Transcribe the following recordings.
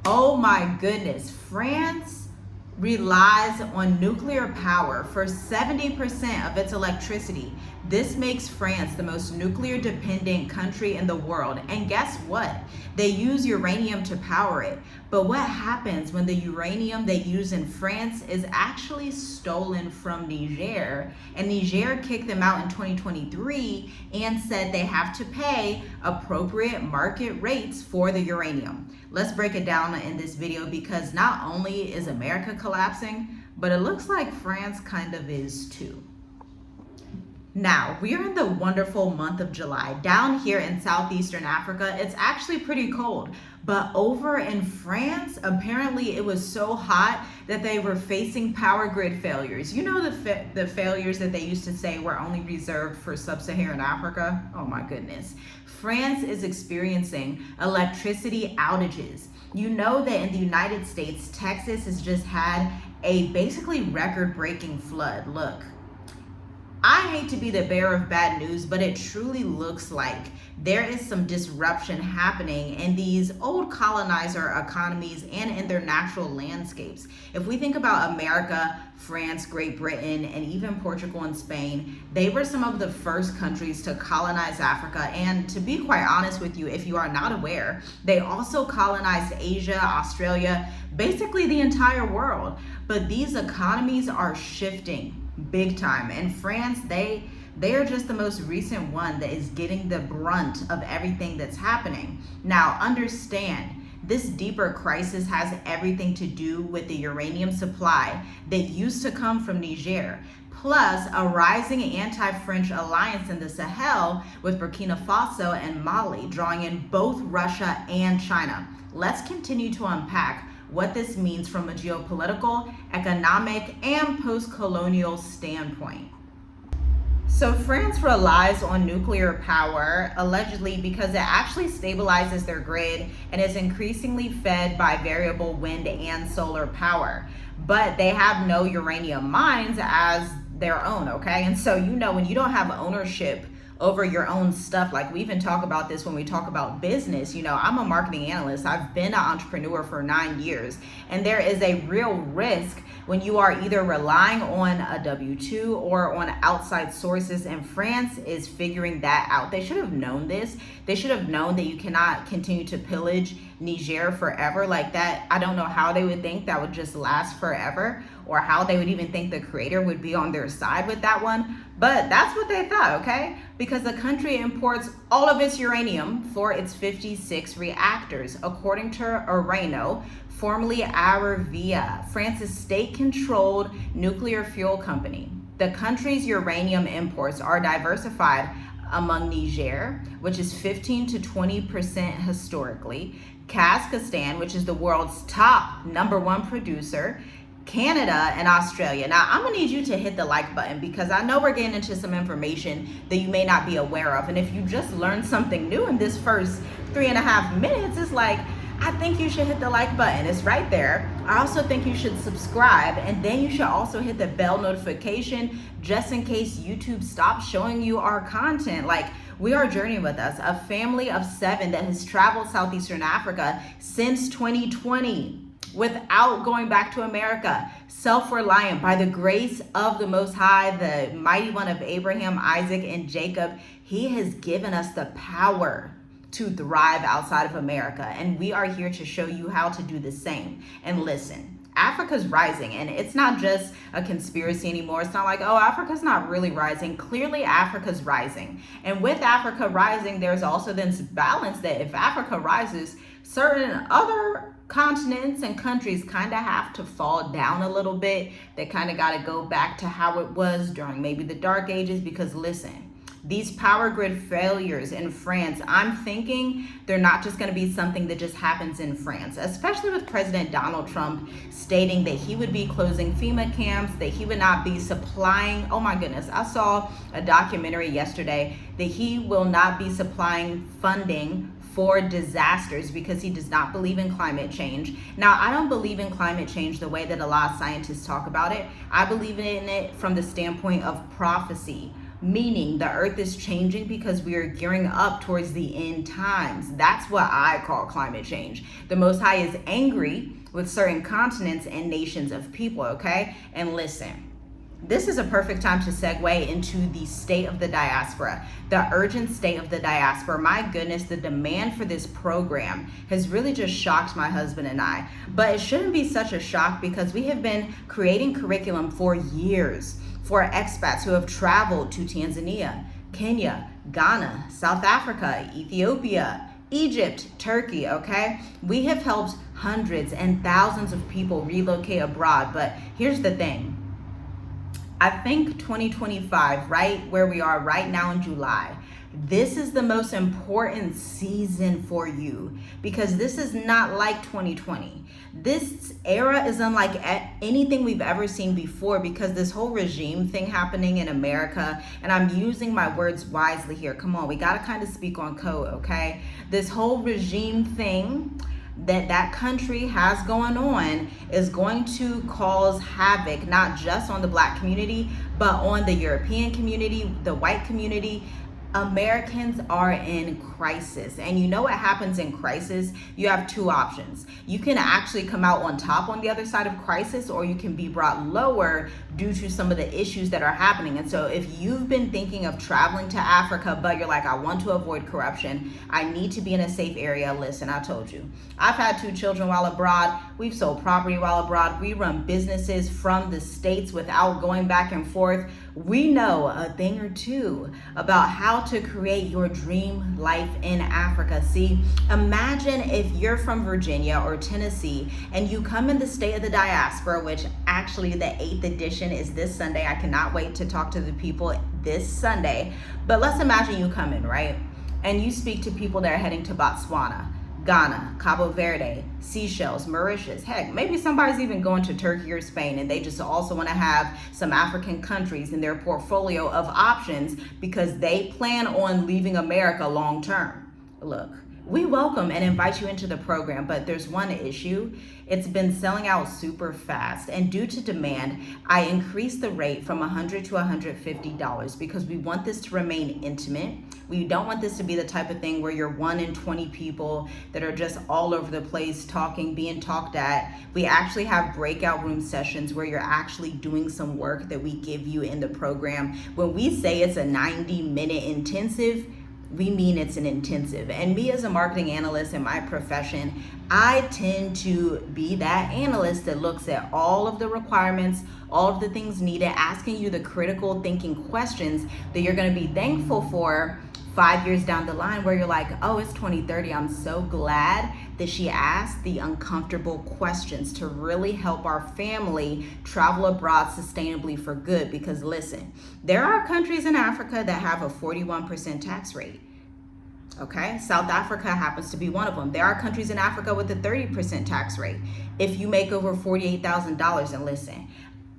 Oh my goodness, France relies on nuclear power for 70% of its electricity. This makes France the most nuclear dependent country in the world. And guess what? They use uranium to power it. But what happens when the uranium they use in France is actually stolen from Niger? And Niger kicked them out in 2023 and said they have to pay appropriate market rates for the uranium. Let's break it down in this video, because not only is America collapsing, but it looks like France kind of is too. Now, we are in the wonderful month of July. Down here in southeastern Africa, it's actually pretty cold. But over in France, apparently it was so hot that they were facing power grid failures. You know, the failures that they used to say were only reserved for sub-Saharan Africa? Oh my goodness. France is experiencing electricity outages. You know that in the United States, Texas has just had a basically record-breaking flood. Look, I hate to be the bearer of bad news, but it truly looks like there is some disruption happening in these old colonizer economies and in their natural landscapes. If we think about America, France, Great Britain, and even Portugal and Spain, they were some of the first countries to colonize Africa. And to be quite honest with you, if you are not aware, they also colonized Asia, Australia, basically the entire world. But these economies are shifting big time. And France, they are just the most recent one that is getting the brunt of everything that's happening. Now, understand, this deeper crisis has everything to do with the uranium supply that used to come from Niger, plus a rising anti-French alliance in the Sahel with Burkina Faso and Mali, drawing in both Russia and China. Let's continue to unpack what this means from a geopolitical, economic, and post-colonial standpoint. So France relies on nuclear power, allegedly because it actually stabilizes their grid and is increasingly fed by variable wind and solar power. But they have no uranium mines as their own, okay? And so, you know, when you don't have ownership over your own stuff, like we even talk about this when we talk about business. You know, I'm a marketing analyst. I've been an entrepreneur for 9 years, and there is a real risk when you are either relying on a W-2 or on outside sources, and France is figuring that out. They should have known this. They should have known that you cannot continue to pillage Niger forever like that. I don't know how they would think that would just last forever, or how they would even think the creator would be on their side with that one. But that's what they thought, okay? Because the country imports all of its uranium for its 56 reactors, according to Urano, formerly Arevia, France's state-controlled nuclear fuel company. The country's uranium imports are diversified among Niger, which is 15 to 20% historically, Kazakhstan, which is the world's top #1 producer, Canada, and Australia. Now, I'm gonna need you to hit the like button, because I know we're getting into some information that you may not be aware of. And if you just learned something new in this first 3.5 minutes, it's like, I think you should hit the like button. It's right there. I also think you should subscribe, and then you should also hit the bell notification just in case YouTube stops showing you our content. Like, we are journeying with us, a family of 7 that has traveled Southeastern Africa since 2020. Without going back to America, self-reliant by the grace of the Most High, the mighty one of Abraham, Isaac, and Jacob. He has given us the power to thrive outside of America, and we are here to show you how to do the same. And listen, Africa's rising, and it's not just a conspiracy anymore. It's not like, oh, Africa's not really rising. Clearly, Africa's rising. And with Africa rising, there's also this balance that if Africa rises, certain other continents and countries kind of have to fall down a little bit. They kind of got to go back to how it was during maybe the Dark Ages, because listen, these power grid failures in France, I'm thinking they're not just going to be something that just happens in France, especially with President Donald Trump stating that he would be closing FEMA camps, that he would not be supplying. Oh my goodness, I saw a documentary yesterday that he will not be supplying funding for disasters because he does not believe in climate change. Now, I don't believe in climate change the way that a lot of scientists talk about it. I believe in it from the standpoint of prophecy. meaning the earth is changing because we are gearing up towards the end times. That's what I call climate change. The Most High is angry with certain continents and nations of people, okay? And listen, this is a perfect time to segue into the state of the diaspora, the urgent state of the diaspora. My goodness, the demand for this program has really just shocked my husband and I. But it shouldn't be such a shock because we have been creating curriculum for years for expats who have traveled to Tanzania, Kenya, Ghana, South Africa, Ethiopia, Egypt, Turkey, okay? We have helped hundreds and thousands of people relocate abroad. But here's the thing. I think 2025, right where we are right now in July, this is the most important season for you because this is not like 2020. This era is unlike anything we've ever seen before because this whole regime thing happening in America, and I'm using my words wisely here. Come on, we got to kind of speak on code, okay? This whole regime thing that country has going on is going to cause havoc, not just on the Black community, but on the European community, the white community. Americans are in crisis. And you know what happens in crisis? You have two options. You can actually come out on top on the other side of crisis, or you can be brought lower due to some of the issues that are happening. And so if you've been thinking of traveling to Africa, but you're like, I want to avoid corruption, I need to be in a safe area, listen, I told you. I've had 2 children while abroad. We've sold property while abroad. We run businesses from the States without going back and forth. We know a thing or two about how to create your dream life in Africa. See, imagine if you're from Virginia or Tennessee and you come in the state of the diaspora, which actually the 8th edition is this Sunday. I cannot wait to talk to the people this Sunday. But let's imagine you come in, right? And you speak to people that are heading to Botswana, Ghana, Cabo Verde, Seychelles, Mauritius. Heck, maybe somebody's even going to Turkey or Spain and they just also want to have some African countries in their portfolio of options because they plan on leaving America long term. Look, we welcome and invite you into the program, but there's one issue. It's been selling out super fast, and due to demand, I increased the rate from $100 to $150 because we want this to remain intimate. We don't want this to be the type of thing where you're 1 in 20 people that are just all over the place talking, being talked at. We actually have breakout room sessions where you're actually doing some work that we give you in the program. When we say it's a 90-minute intensive, we mean it's an intensive. And me as a marketing analyst in my profession, I tend to be that analyst that looks at all of the requirements, all of the things needed, asking you the critical thinking questions that you're going to be thankful for 5 years down the line, where you're like, oh, it's 2030. I'm so glad that she asked the uncomfortable questions to really help our family travel abroad sustainably for good. Because listen, there are countries in Africa that have a 41% tax rate. Okay, South Africa happens to be one of them. There are countries in Africa with a 30% tax rate if you make over $48,000. And listen,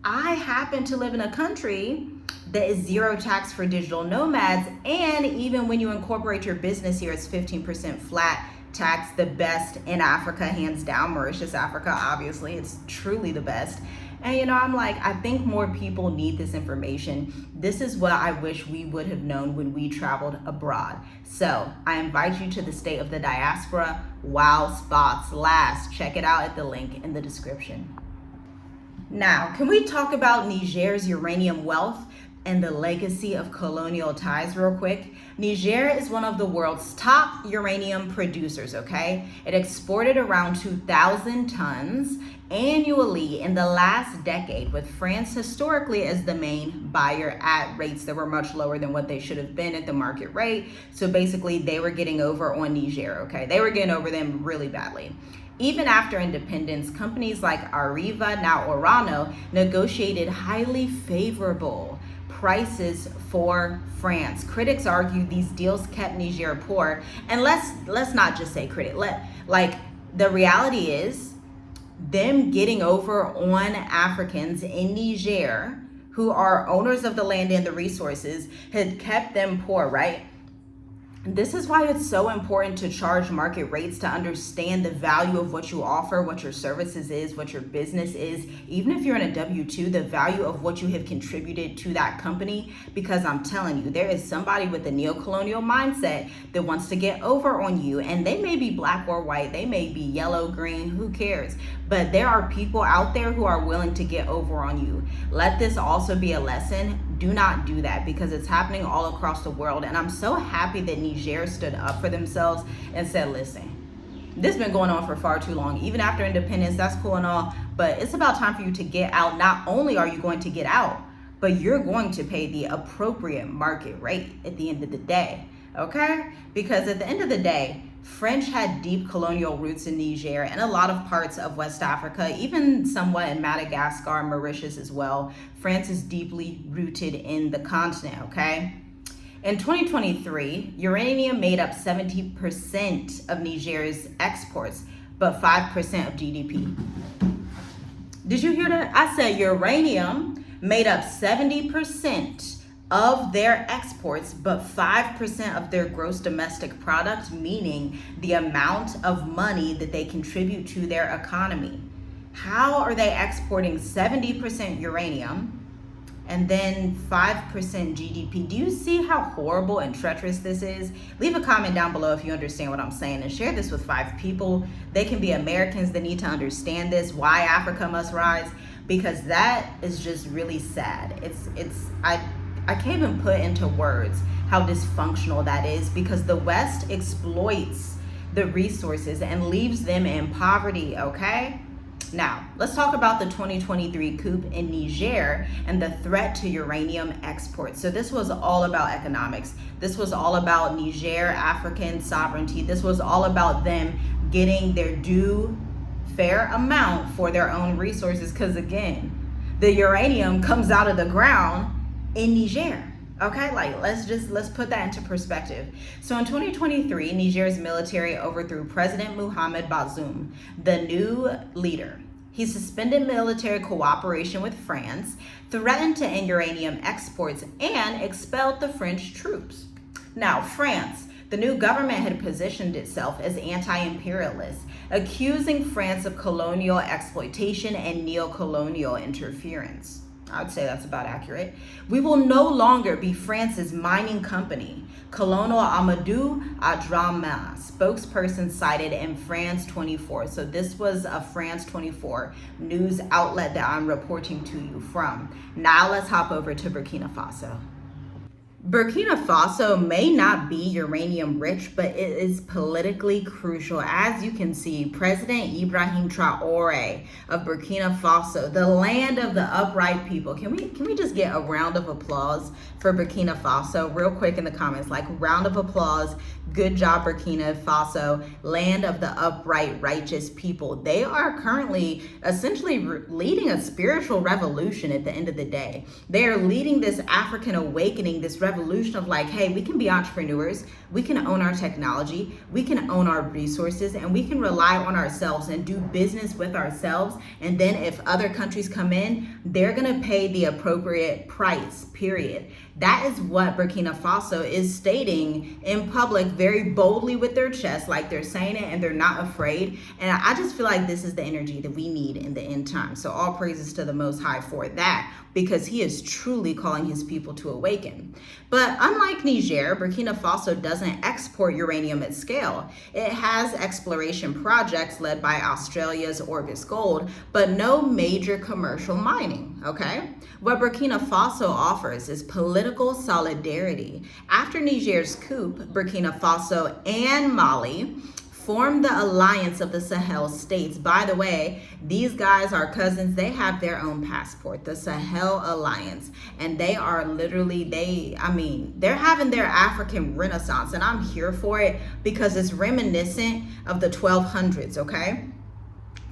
I happen to live in a country that is zero tax for digital nomads, and even when you incorporate your business here, it's 15% flat tax, the best in Africa, hands down. Mauritius, Africa, obviously, it's truly the best. And you know, I'm like, I think more people need this information. This is what I wish we would have known when we traveled abroad. So I invite you to the state of the diaspora while spots last. Check it out at the link in the description. Now, can we talk about Niger's uranium wealth and the legacy of colonial ties real quick? Niger is one of the world's top uranium producers, okay? It exported around 2,000 tons annually in the last decade, with France historically as the main buyer at rates that were much lower than what they should have been at the market rate. So basically they were getting over on Niger, okay? They were getting over them really badly. Even after independence, companies like Arriva, now Orano, negotiated highly favorable prices for France. Critics argue these deals kept Niger poor. And let's not just say critic. The reality is them getting over on Africans in Niger who are owners of the land and the resources had kept them poor, right? This is why it's so important to charge market rates, to understand the value of what you offer, what your services is, what your business is. Even if you're in a W-2, the value of what you have contributed to that company, because I'm telling you, there is somebody with a neo-colonial mindset that wants to get over on you, and they may be black or white, they may be yellow, green, who cares? But there are people out there who are willing to get over on you. Let this also be a lesson. Do not do that, because it's happening all across the world. And I'm so happy that Niger stood up for themselves and said, listen, this has been going on for far too long. Even after independence, that's cool and all, but it's about time for you to get out. Not only are you going to get out, but you're going to pay the appropriate market rate at the end of the day, okay? Because at the end of the day, French had deep colonial roots in Niger and a lot of parts of West Africa, even somewhat in Madagascar and Mauritius as well. France is deeply rooted in the continent, okay? In 2023, uranium made up 70% of Niger's exports, but 5% of GDP. Did you hear that? I said uranium made up 70% of their exports, but 5% of their gross domestic product, meaning the amount of money that they contribute to their economy. How are they exporting 70% uranium and then 5% GDP? Do you see how horrible and treacherous this is? Leave a comment down below if you understand what I'm saying, and share this with 5 people. They can be Americans that need to understand this, why Africa must rise, because that is just really sad. I can't even put into words how dysfunctional that is, because the West exploits the resources and leaves them in poverty, okay? Now, let's talk about the 2023 coup in Niger and the threat to uranium exports. So this was all about economics. This was all about Niger, African sovereignty. This was all about them getting their due fair amount for their own resources, because again, the uranium comes out of the ground in Niger, okay? Like, let's put that into perspective. So in 2023, Niger's military overthrew President Mohamed Bazoum, the new leader. He suspended military cooperation with France, threatened to end uranium exports, and expelled the French troops. Now, France, the new government had positioned itself as anti-imperialist, accusing France of colonial exploitation and neo-colonial interference. I'd say that's about accurate. We will no longer be France's mining company, Colonel Amadou Adrama, spokesperson cited in France 24. So this was a France 24 news outlet that I'm reporting to you from. Now let's hop over to Burkina Faso. Burkina Faso may not be uranium rich, but it is politically crucial. As you can see, President Ibrahim Traoré of Burkina Faso, the land of the upright people. Can we just get a round of applause for Burkina Faso real quick in the comments? Like, round of applause. Good job, Burkina Faso, land of the upright, righteous people. They are currently essentially leading a spiritual revolution at the end of the day. They are leading this African awakening, this revolution of like, hey, we can be entrepreneurs, we can own our technology, we can own our resources, and we can rely on ourselves and do business with ourselves. And then if other countries come in, they're gonna pay the appropriate price, period. That is what Burkina Faso is stating in public very boldly with their chest, like they're saying it and they're not afraid. And I just feel like this is the energy that we need in the end time. So all praises to the Most High for that, because he is truly calling his people to awaken. But unlike Niger, Burkina Faso doesn't export uranium at scale. It has exploration projects led by Australia's Orbis Gold, but no major commercial mining, okay? What Burkina Faso offers is political solidarity. After Niger's coup, Burkina Faso and Mali formed the Alliance of the Sahel states. By the way, these guys are cousins. They have their own passport, the Sahel Alliance. And they are literally, they're having their African Renaissance. And I'm here for it because it's reminiscent of the 1200s, okay?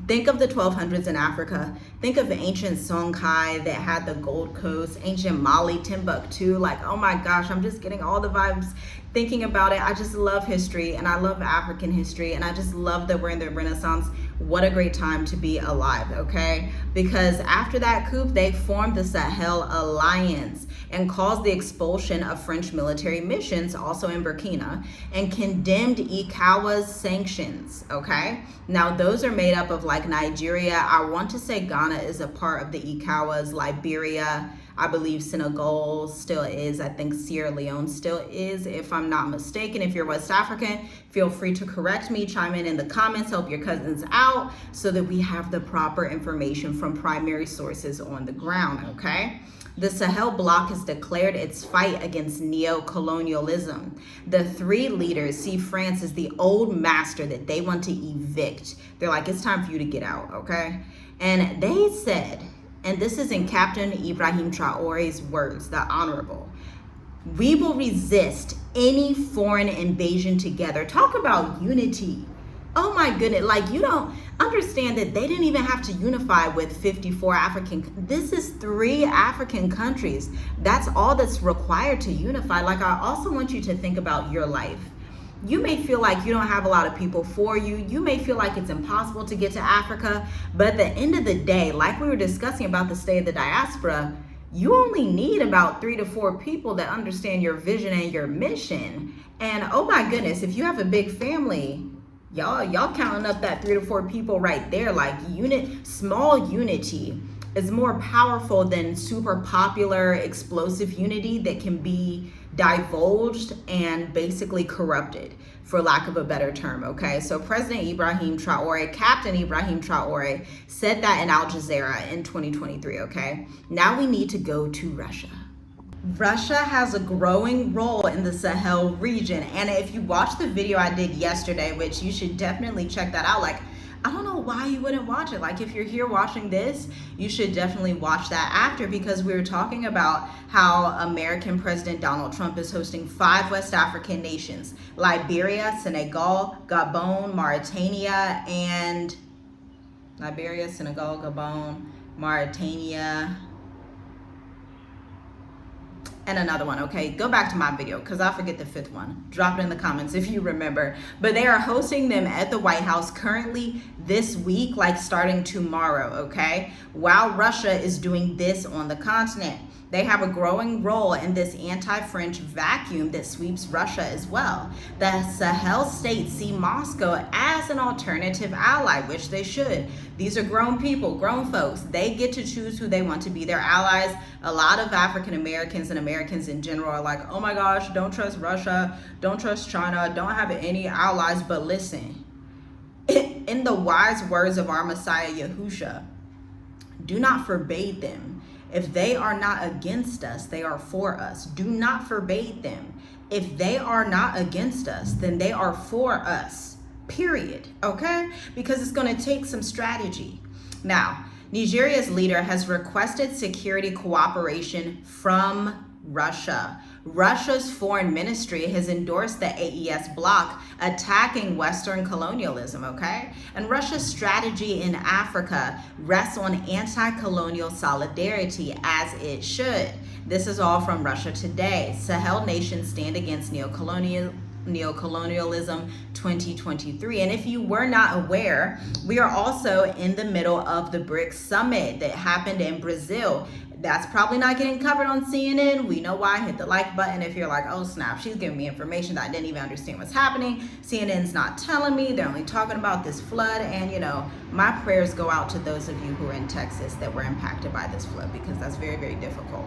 Think of the 1200s in Africa. Think of ancient Songhai that had the Gold Coast, ancient Mali, Timbuktu. Like, oh my gosh, I'm just getting all the vibes thinking about it. I just love history, and I love African history, and I just love that we're in the Renaissance. what a great time to be alive, okay? Because after that coup, they formed the Sahel Alliance and caused the expulsion of French military missions, also in Burkina, and condemned ECOWAS sanctions, okay? Now, those are made up of like Nigeria. I want to say Ghana is a part of the ECOWAS, Liberia, I believe Senegal still is. I think Sierra Leone still is, if I'm not mistaken. If you're West African, feel free to correct me, chime in the comments, help your cousins out so that we have the proper information from primary sources on the ground, okay? The Sahel bloc has declared its fight against neo-colonialism. The three leaders see France as the old master that they want to evict. They're like, it's time for you to get out, okay? And they said, and this is in Captain Ibrahim Traore's words, the Honorable, we will resist any foreign invasion together. Talk about unity. Oh my goodness, like you don't understand that they didn't even have to unify with 54 this is 3 African countries. That's all that's required to unify. Like I also want you to think about your life. You may feel like you don't have a lot of people for you. You may feel like it's impossible to get to Africa. But at the end of the day, like we were discussing about the state of the diaspora, you only need about 3 to 4 people that understand your vision and your mission. And oh my goodness, if you have a big family, y'all counting up that 3 to 4 people right there, like small unity is more powerful than super popular explosive unity that can be divulged and basically corrupted, for lack of a better term, okay? So President Ibrahim Traore, Captain Ibrahim Traore, said that in Al Jazeera in 2023, okay? Now we need to go to Russia. Russia has a growing role in the Sahel region, and if you watch the video I did yesterday, which you should definitely check that out, like I don't know why you wouldn't watch it. Like if you're here watching this, you should definitely watch that after, because we were talking about how American President Donald Trump is hosting 5 West African nations: Liberia, Senegal, Gabon, Mauritania, and and another one, okay? Go back to my video because I forget the 5th one. Drop it in the comments if you remember. But they are hosting them at the White House currently this week, like starting tomorrow, okay? While Russia is doing this on the continent. They have a growing role in this anti-French vacuum that sweeps Russia as well. The Sahel states see Moscow as an alternative ally, which they should. These are grown people, grown folks. They get to choose who they want to be their allies. A lot of African Americans and Americans in general are like, oh my gosh, don't trust Russia, don't trust China, don't have any allies. But listen, in the wise words of our Messiah Yahusha, do not forbade them. If they are not against us, they are for us. Do not forbade them. If they are not against us, then they are for us, period, okay? Because it's gonna take some strategy. Now, Nigeria's leader has requested security cooperation from Russia. Russia's foreign ministry has endorsed the AES bloc attacking Western colonialism, okay? And Russia's strategy in Africa rests on anti-colonial solidarity, as it should. This is all from Russia Today. Sahel nations stand against neocolonialism 2023. And if you were not aware, we are also in the middle of the BRICS summit that happened in Brazil. That's probably not getting covered on CNN. We know why. Hit the like button if you're like, oh snap, she's giving me information that I didn't even understand what's happening. CNN's not telling me. They're only talking about this flood. And you know, my prayers go out to those of you who are in Texas that were impacted by this flood, because that's very, very difficult.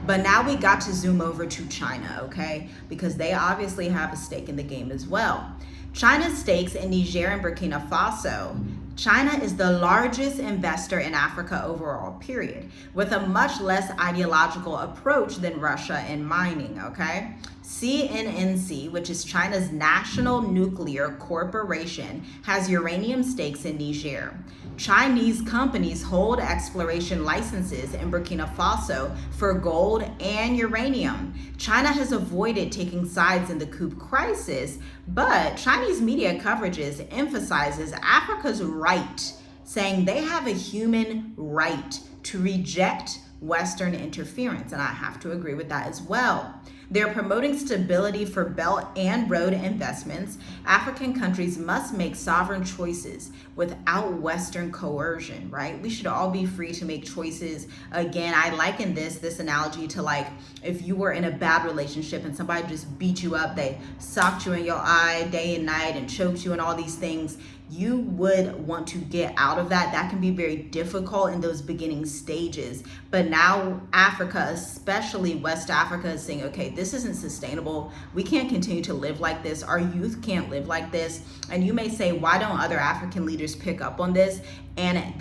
But now we got to zoom over to China, okay? Because they obviously have a stake in the game as well. China's stakes in Niger and Burkina Faso. China is the largest investor in Africa overall, period, with a much less ideological approach than Russia in mining, okay? CNNC, which is China's national nuclear corporation, has uranium stakes in Niger. Chinese companies hold exploration licenses in Burkina Faso for gold and uranium. China has avoided taking sides in the Coup crisis, but Chinese media coverages emphasizes Africa's right, saying they have a human right to reject Western interference, and I have to agree with that as well. They're promoting stability for Belt and Road investments. African countries must make sovereign choices without Western coercion, right? We should all be free to make choices. Again, I liken this analogy to like if you were in a bad relationship and somebody just beat you up, they socked you in your eye day and night and choked you and all these things. You would want to get out of that. That can be very difficult in those beginning stages. But now Africa, especially West Africa, is saying, okay, this isn't sustainable. We can't continue to live like this. Our youth can't live like this. And you may say, why don't other African leaders pick up on this? And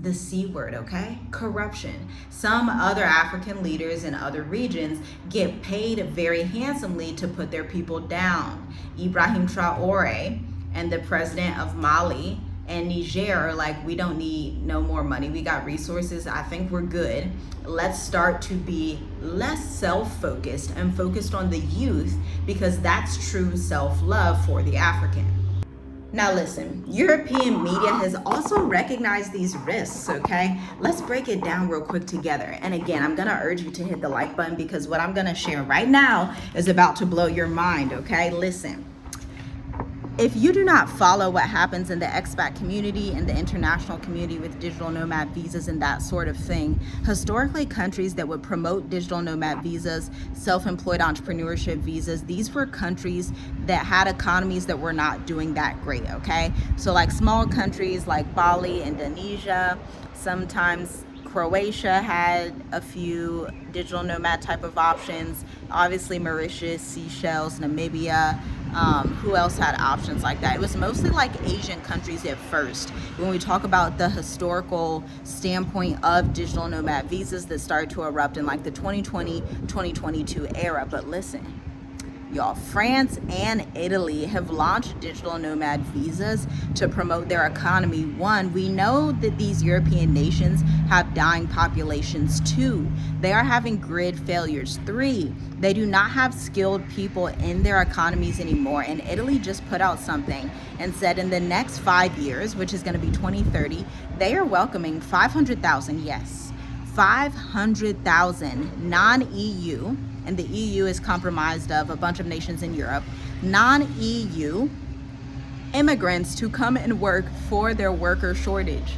the C word, okay? Corruption. Some other African leaders in other regions get paid very handsomely to put their people down. Ibrahim Traore and the president of Mali and Niger are like, we don't need no more money. We got resources. I think we're good. Let's start to be less self-focused and focused on the youth, because that's true self-love for the African. Now listen, European media has also recognized these risks, okay? Let's break it down real quick together. And again, I'm gonna urge you to hit the like button, because what I'm gonna share right now is about to blow your mind, okay? Listen. If you do not follow what happens in the expat community and the international community with digital nomad visas and that sort of thing, historically countries that would promote digital nomad visas, self-employed entrepreneurship visas, these were countries that had economies that were not doing that great, okay? So like small countries like Bali, Indonesia, sometimes Croatia had a few digital nomad type of options. Obviously Mauritius, Seychelles, Namibia. Who else had options like that? It was mostly like Asian countries at first. When we talk about the historical standpoint of digital nomad visas that started to erupt in like the 2020, 2022 era. But listen, y'all, France and Italy have launched digital nomad visas to promote their economy. One, we know that these European nations have dying populations. Two, they are having grid failures. Three, they do not have skilled people in their economies anymore. And Italy just put out something and said in the next 5 years, which is going to be 2030, they are welcoming 500,000, yes, 500,000 non-EU, and the EU is comprised of a bunch of nations in Europe, non-EU immigrants to come and work for their worker shortage.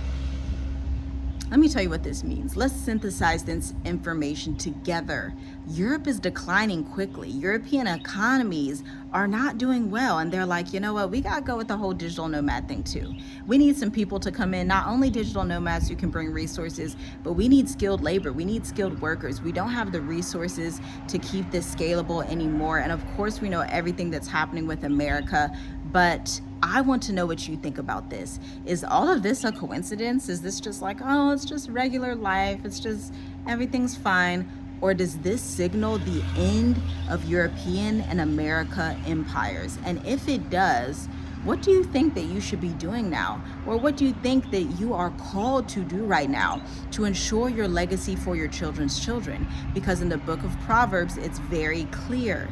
Let me tell you what this means. Let's synthesize this information together. Europe is declining quickly. European economies are not doing well. And they're like, you know what? We got to go with the whole digital nomad thing too. We need some people to come in, not only digital nomads who can bring resources, but we need skilled labor. We need skilled workers. We don't have the resources to keep this scalable anymore. And of course, we know everything that's happening with America, but I want to know what you think about this. Is all of this a coincidence? Is this just like, oh, it's just regular life, it's just everything's fine? Or does this signal the end of European and America empires? And if it does, what do you think that you should be doing now? Or what do you think that you are called to do right now to ensure your legacy for your children's children? Because in the book of Proverbs, it's very clear.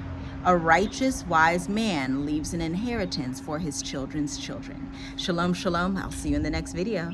A righteous, wise man leaves an inheritance for his children's children. Shalom, shalom. I'll see you in the next video.